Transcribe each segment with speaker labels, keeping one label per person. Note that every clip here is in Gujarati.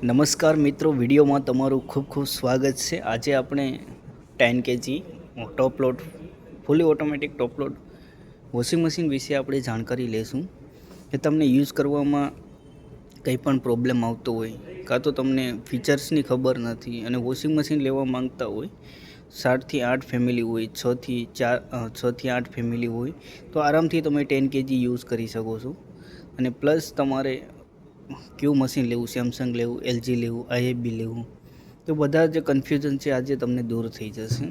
Speaker 1: નમસ્કાર મિત્રો, વિડીયોમાં તમારું ખૂબ ખૂબ સ્વાગત છે। આજે આપણે 10 kg ટોપ લોડ ફૂલી ઓટોમેટિક ટોપ લોડ વોશિંગ મશીન વિશે આપણે જાણકારી લેશું કે તમને યુઝ કરવામાં કંઈ પણ પ્રોબ્લેમ આવતો હોય, કાં તો તમને ફીચર્સની ખબર નથી અને વોશિંગ મશીન લેવા માંગતા હોય, 7 થી 8 ફેમિલી હોય, 6 થી 8 ફેમિલી હોય, તો આરામથી તમે 10 kg યુઝ કરી શકો છો। અને પ્લસ તમારે કયું મશીન લેવું, સેમસંગ લેવું, એલજી લેવું, આઈએફબી લેવું, તો બધા જે કન્ફ્યુઝન છે આજે તમને દૂર થઈ જશે।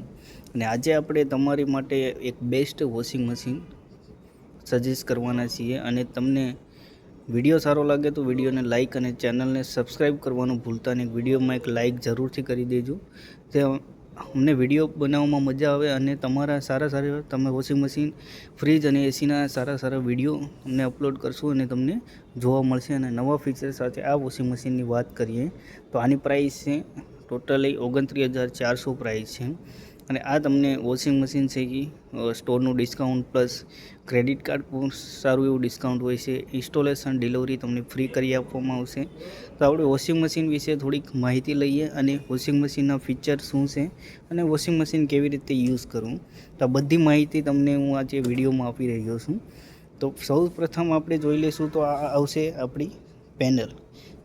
Speaker 1: અને આજે આપણે તમારી માટે એક બેસ્ટ વોશિંગ મશીન સજેસ્ટ કરવાના છીએ। અને તમને વિડીયો સારો લાગે તો વિડીયોને લાઇક અને ચેનલને સબસ્ક્રાઈબ કરવાનું ભૂલતા નહીં। વિડીયોમાં એક લાઇક જરૂરથી કરી દેજો, તે અમને વિડીયો બનાવવામાં મજા આવે અને તમારા સારા તમે વોશિંગ મશીન, ફ્રીજ અને એસીના સારા વિડીયો અમને અપલોડ કરશું અને તમને જોવા મળશે। અને નવા ફીચર સાથે આ વોશિંગ મશીનની વાત કરીએ તો આની પ્રાઇસ છે ટોટલી 29,400 પ્રાઇસ છે। અને આ તમને વોશિંગ મશીન છે કે સ્ટોરનું ડિસ્કાઉન્ટ પ્લસ ક્રેડિટ કાર્ડ પર સારું એવું ડિસ્કાઉન્ટ હોય છે। ઇન્સ્ટોલેશન ડિલિવરી તમને ફ્રી કરી આપવામાં આવશે। તો આપણે વોશિંગ મશીન વિશે થોડીક માહિતી લઈએ અને વોશિંગ મશીનના ફીચર શું છે અને વોશિંગ મશીન કેવી રીતે યુઝ કરવું, તો આ બધી માહિતી તમને હું આજે વિડીયોમાં આપી રહ્યો છું। તો સૌ પ્રથમ આપણે જોઈ લઈશું તો આ આવશે આપણી પેનલ,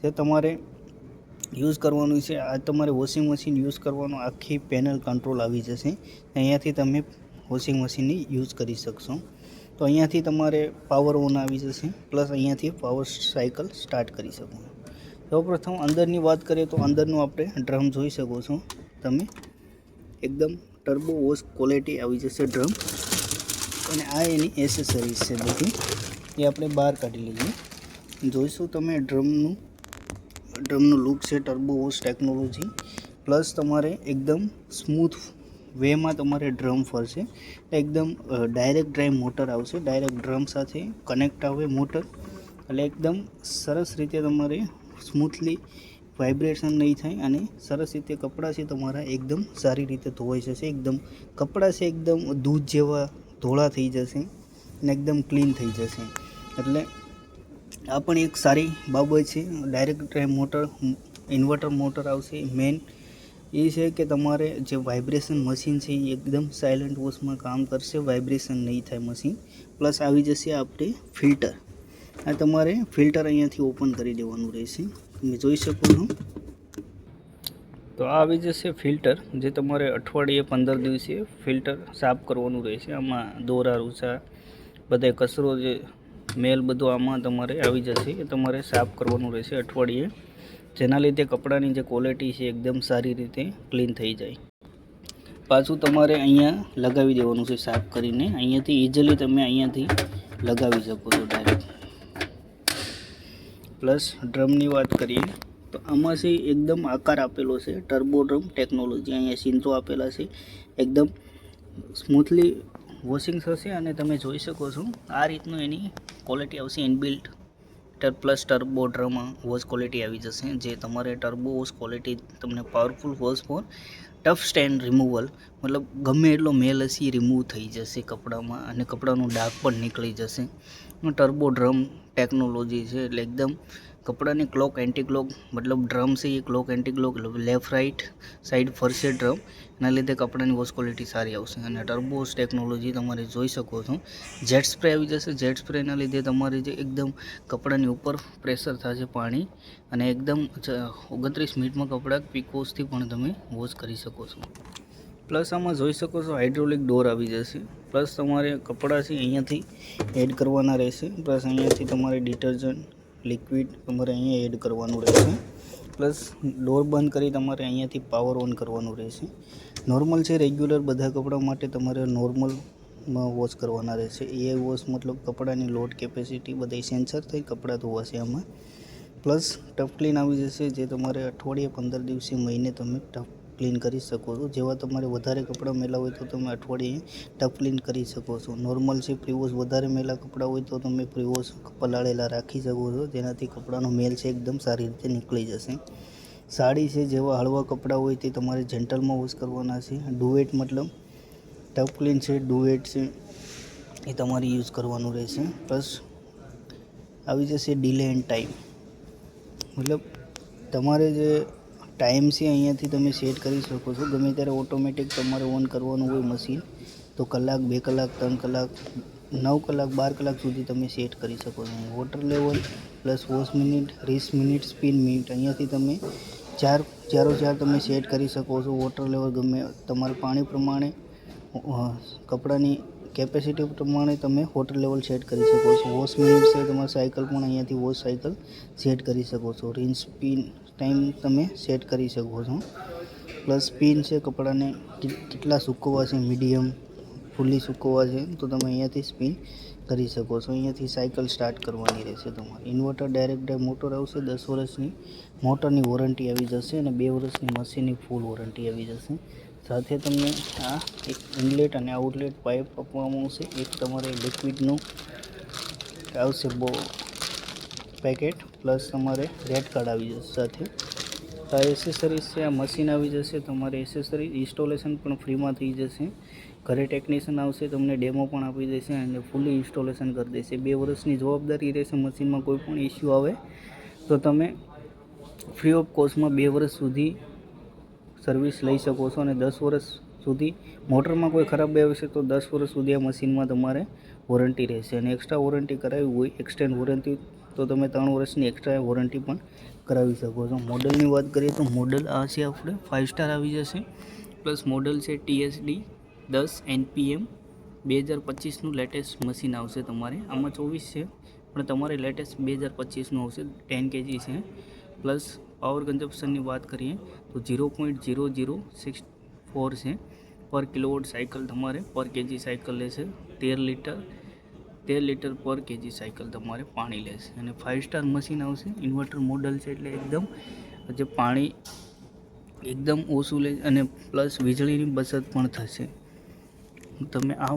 Speaker 1: જે તમારે યુઝ કરવાનું છે। આ તમારે વોશિંગ મશીન યુઝ કરવાનું આખી પેનલ કંટ્રોલ આવી જશે, અહીંયાથી તમે વોશિંગ મશીનની યુઝ કરી શકશો। તો અહીંયાથી તમારે પાવર ઓન આવી જશે, પ્લસ અહીંયાથી પાવર સાયકલ સ્ટાર્ટ કરી શકો। સૌપ્રથમ અંદરની વાત કરીએ તો અંદરનું આપણે ડ્રમ જોઈ શકો છો તમે, એકદમ ટર્બો વોશ ક્વોલિટી આવી જશે ડ્રમ। અને આ એની એસેસરીઝ છે બધી, એ આપણે બહાર કાઢી લઈએ, જોઈશું તમે ડ્રમનું લુક છે ટર્બો વોશ ટેકનોલોજી, પ્લસ તમારે એકદમ સ્મૂથ વેમાં તમારે ડ્રમ ફરશે, એકદમ ડાયરેક્ટ ડ્રાઈવ મોટર આવશે, ડાયરેક્ટ ડ્રમ સાથે કનેક્ટ આવે મોટર, એટલે એકદમ સરસ રીતે તમારે સ્મૂથલી વાઇબ્રેશન નહીં થાય અને સરસ રીતે કપડાં છે તમારા એકદમ સારી રીતે ધોવાઈ જશે। એકદમ કપડાં છે એકદમ દૂધ જેવા ધોળા થઈ જશે અને એકદમ ક્લીન થઈ જશે, એટલે આ પણ એક સારી બાબત છે। Direct drive motor, inverter motor આવશે। મેન એ છે કે તમારે જે વાઇબ્રેશન મશીન છે એ એકદમ સાયલન્ટ વોશમાં કામ કરશે, વાઇબ્રેશન નહીં થાય મશીન। પ્લસ આવી જશે આપણે ફિલ્ટર, આ તમારે ફિલ્ટર અહીંયાથી ઓપન કરી દેવાનું રહેશે, તમે જોઈ શકો છો। તો આ આવી જશે ફિલ્ટર, જે તમારે અઠવાડિયે 15 દિવસે ફિલ્ટર સાફ કરવાનું રહેશે। આમાં દોરા રૂસા બધા કચરો જે મેલ બધું આમાં તમારે આવી જશે, એ તમારે સાફ કરવાનું રહેશે અઠવાડિયે, જેના લીધે કપડાની જે ક્વોલિટી છે એકદમ સારી રીતે ક્લીન થઈ જાય। પાછું તમારે અહીંયા લગાવી દેવાનું છે સાફ કરીને, અહીંયાથી ઇઝીલી તમે અહીંયાથી લગાવી શકો છો ડાયરેક્ટ। પ્લસ ડ્રમની વાત કરીએ તો આમાં છે એકદમ આકાર આપેલો છે ટર્બો ડ્રમ ટેકનોલોજી, અહીંયા સિંતો આપેલા છે, એકદમ સ્મૂથલી વોશિંગ થશે। અને તમે જોઈ શકો છો આ રીતનું એની ક્વોલિટી આવશે, inbuilt plus turbo drum wash quality આવી જશે, જે તમારે ટર્બો વોશ ક્વોલિટી તમને powerful wash for tough stain removal, મતલબ ગમે એટલો મેલ હશે એ રિમૂવ થઈ જશે કપડામાં અને કપડાનું ડાઘ પણ નીકળી જશે। ટર્બો ડ્રમ ટેકનોલોજી છે, એટલે એકદમ કપડાની ક્લોક એન્ટી ક્લોક, મતલબ ડ્રમ છે એ clock anti clock left right side ફરશે ડ્રમ, એના લીધે કપડાની વોશ ક્વોલિટી સારી આવશે। અને ટર્બો વોશ ટેકનોલોજી તમારે જોઈ શકો છો, જેટ સ્પ્રે આવી જશે, જેટ સ્પ્રેના લીધે તમારે જે એકદમ કપડાની ઉપર પ્રેશર થશે પાણી, અને એકદમ 29 મિનિટમાં કપડાં ક્વિક વોશથી પણ તમે વોશ કરી શકો છો। પ્લસ આમાં જોઈ શકો છો હાઇડ્રોલિક ડોર આવી જશે, પ્લસ તમારે કપડાં છે અહીંયાથી એડ કરવાના રહેશે, પ્લસ અહીંયાથી તમારે ડિટર્જન્ટ લિક્વિડ તમારે અહીંયા એડ કરવાનું રહેશે, પ્લસ ડોર બંધ કરી તમારે અહીંયાથી પાવર ઓન કરવાનું રહેશે। નોર્મલ છે રેગ્યુલર બધા કપડાં માટે તમારે નોર્મલમાં વોશ કરવાના રહેશે, એ વોશ મતલબ કપડાની લોડ કેપેસિટી બધા સેન્સર થઈ કપડાં ધોવાશે આમાં। પ્લસ ટફ ક્લીન આવી જશે, જે તમારે અઠવાડિયે 15 દિવસે મહિને તમે ટફ ક્લીન કરી શકો છો। જેવા તમારે વધારે કપડાં મેલા હોય તો તમે અઠવાડિયે ટફ ક્લીન કરી શકો છો। નોર્મલ છે પ્રી વોશ, વધારે મેલા કપડાં હોય તો તમે પ્રી વોશ પલાળેલા રાખી શકો છો, જેનાથી કપડાનો મેલ છે એકદમ સારી રીતે નીકળી જશે। સાડી છે જેવા હળવા કપડાં હોય તે તમારે જેન્ટલમાં વોશ કરવાના છે। ડુવેટ મતલબ ટફ ક્લીન છે, ડુવેટ છે એ તમારે યુઝ કરવાનું રહેશે। પ્લસ આવી જશે ડીલે એન્ડ ટાઈમ, મતલબ તમારે જે ટાઈમ છે અહીંયાથી તમે સેટ કરી શકો છો. ગમે ત્યારે ઓટોમેટિક તમારે ઓન કરવાનું હોય મશીન તો કલાક, 2 કલાક, 3 કલાક, 9 કલાક, 12 કલાક સુધી તમે સેટ કરી શકો છો. Water level plus wash minute, rinse minute, spin minute અહીંયાથી તમે ચારો તમે સેટ કરી શકો છો. વોટર લેવલ ગમે તમારે પાણી પ્રમાણે, કપડાની કેપેસિટી પ્રમાણે તમે વોટર લેવલ સેટ કરી શકો છો. વોશ મિનિટ છે તમારે સાયકલ પણ અહીંયાથી વોશ સાયકલ સેટ કરી શકો છો. રિન્સ સ્પિન ટાઈમ તમે સેટ કરી શકો છો. પ્લસ સ્પિન છે કપડાને કેટલા સૂકવવા છે, મીડિયમ, ફૂલી સૂકવવા છે તો તમે અહીંયાથી સ્પિન કરી શકો છો. અહીંયાથી સાયકલ સ્ટાર્ટ કરવાની રહેશે તમારે. ઇન્વર્ટર ડાયરેક્ટ ડ્રાઈવ મોટર આવશે. 10 વર્ષની મોટરની વોરંટી આવી જશે અને 2 વર્ષની મશીનની ફૂલ વોરંટી આવી જશે. સાથે તમને આ એક ઇનલેટ અને આઉટલેટ પાઇપ આપવામાં આવશે. એક તમારે લિક્વિડનું આવશે પેકેટ, પ્લસ તમારે રેડ કાર્ડ આવી જશે સાથે. આ એસેસરીઝ છે, આ મશીન આવી જશે. તમારે એસેસરીઝ ઇન્સ્ટોલેશન પણ ફ્રીમાં થઈ જશે. ઘરે ટેકનિશિયન આવશે, તમને ડેમો પણ આપી દેશે અને ફૂલી ઇન્સ્ટોલેશન કરી દેશે. 2 વર્ષની જવાબદારી રહેશે. મશીનમાં કોઈ પણ ઇસ્યુ આવે તો તમે ફ્રી ઓફ કોસ્ટમાં 2 વર્ષ સુધી સર્વિસ લઈ શકો છો અને 10 વર્ષ સુધી મોટરમાં કોઈ ખરાબી આવશે તો 10 વર્ષ સુધી આ મશીનમાં તમારે વોરંટી રહેશે. અને એક્સ્ટ્રા વોરંટી કરાવી હોય, એક્સટેન્ડ વોરંટી, તો તમે 3 વર્ષની એક્સ્ટ્રા વોરંટી પણ કરાવી શકો છો. મોડલની વાત કરીએ તો મોડલ આ છે આપણે 5 સ્ટાર આવી જશે. પ્લસ મોડલ છે TSD 10 NPM 2025નું લેટેસ્ટ મશીન આવશે તમારે. આમાં 24 છે પણ તમારે લેટેસ્ટ 2025નું આવશે. 10 kg છે. પ્લસ પાવર કન્ઝપ્શનની વાત કરીએ તો 0.0064 છે પર કિલોવોટ. સાયકલ તમારે પર કેજી સાયકલ લેશે. 13 લીટર પર કેજી સાયકલ તમારે પાણી લેશે. અને 5 સ્ટાર મશીન આવશે. ઇન્વર્ટર મોડલ છે એટલે એકદમ જે પાણી એકદમ ઓછું લે અને પ્લસ વીજળીની બચત પણ થશે. તમે આ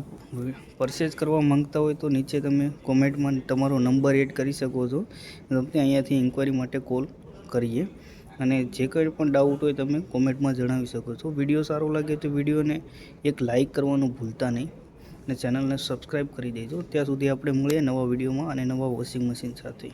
Speaker 1: પરચેઝ કરવા માંગતા હોય તો નીચે તમે કોમેન્ટમાં તમારો નંબર એડ કરી શકો છો. તમને અહીંયાથી ઇન્ક્વાયરી માટે કોલ કરીએ. અને જે કંઈ પણ ડાઉટ હોય તમે કોમેન્ટમાં જણાવી શકો છો. વિડીયો સારો લાગે તો વિડીયોને એક લાઇક કરવાનું ભૂલતા નહીં અને ચેનલને સબસ્ક્રાઈબ કરી દેજો. ત્યાં સુધી આપણે મળીએ નવા વિડીયોમાં અને નવા વોશિંગ મશીન સાથે.